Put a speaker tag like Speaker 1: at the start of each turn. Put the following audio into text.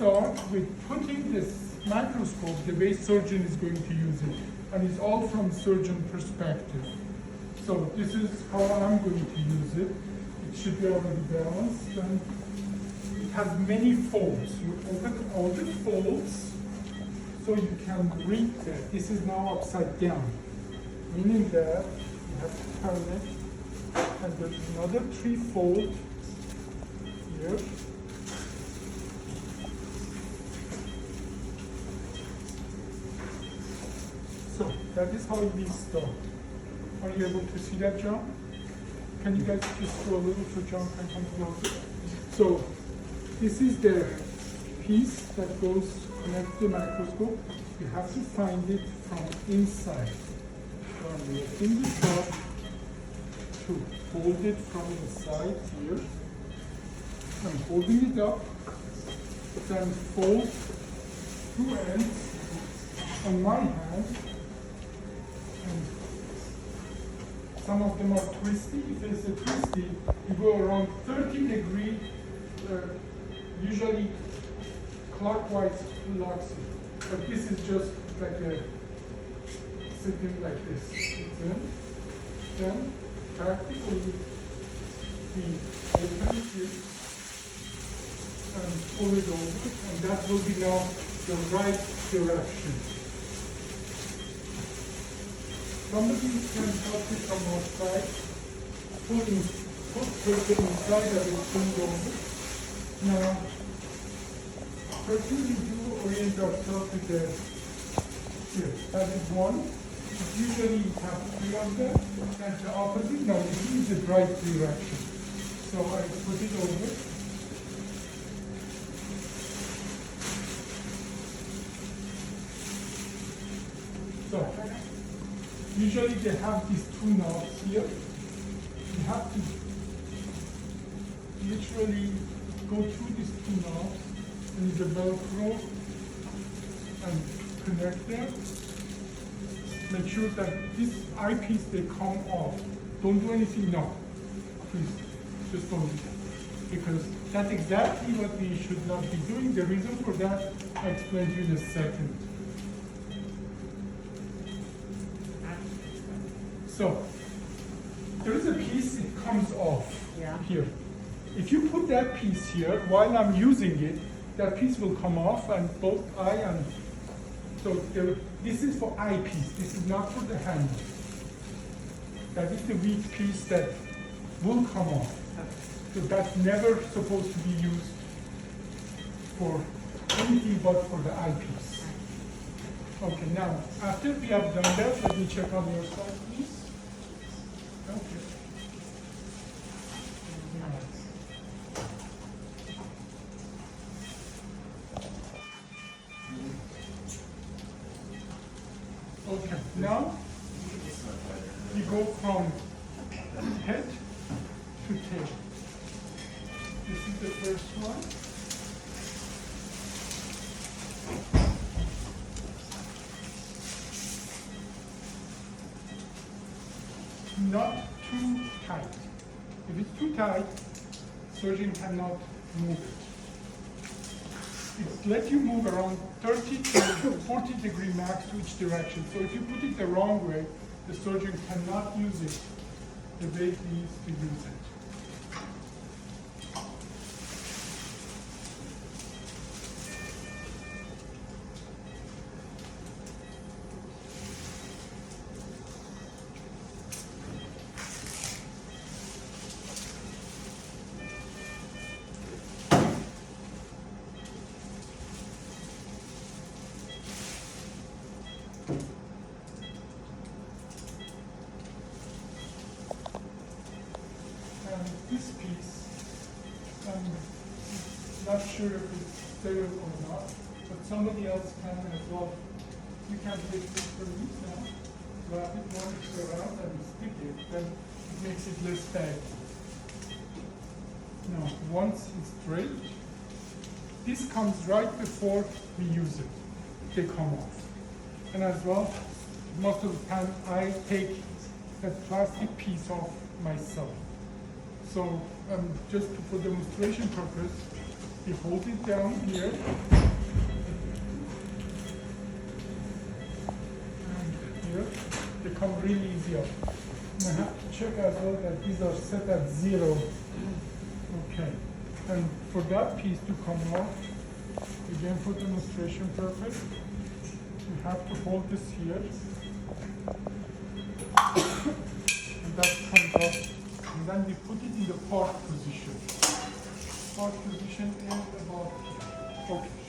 Speaker 1: start with putting this microscope the way surgeon is going to use it. And it's all from surgeon perspective. So this is how I'm going to use it. It should be already balanced. And it has many folds. You open all the folds so you can read that. This is now upside down, meaning that you have to turn it. And there's another 3 fold here. So that is how we start. Are you able to see that, John? Can you guys just go a little so John can come closer? So this is the piece that goes connect to the microscope. You have to find it from inside. So we are in the top to hold it from inside here. I'm holding it up. Then fold 2 ends on my hand. And some of them are twisty. If it's a twisty, you go around 30 degrees, usually clockwise locks it. But this is just like a sitting like this. Then practically we open it and pull it over, and that will be now the right direction. Somebody can help you from outside, put paper inside of it, pull over. Now, first we do orient ourselves with the, here, that is one. Usually you have 3 of them, and the opposite, now this is the right direction. So I put it over. So, usually they have these 2 knobs here. You have to literally go through these 2 knobs and the Velcro and connect them. Make sure that this eyepiece, they come off. Don't do anything now. Please, just don't do that. Because that's exactly what we should not be doing. The reason for that, I'll explain to you in a second. So, there is a piece, it comes off here. If you put that piece here, while I'm using it, that piece will come off and both eye and, so this is for eyepiece, this is not for the handle. That is the weak piece that will come off. So that's never supposed to be used for anything but for the eyepiece. Okay, now, after we have done that, let me check on your side, please. Okay. Okay, now you go from head to tail. This is the first one. Not too tight. If it's too tight, surgeon cannot move it. It's let you move around 30 to 40 degree max to each direction. So if you put it the wrong way, the surgeon cannot use it the way he needs to use it. This piece, I'm not sure if it's sterile or not, but somebody else can as well. You can take this for me now, wrap it once around and stick it, then it makes it less baggy. Now, once it's draped, this comes right before we use it. They come off. And as well, most of the time I take that plastic piece off myself. So just for demonstration purpose, You hold it down here. And here, they come really easy up. And I have to check as well that these are set at 0. Okay. And for that piece to come off, again for demonstration purpose, we have to hold this here. And that comes off. And then we put it in the park position. Park position is about, okay.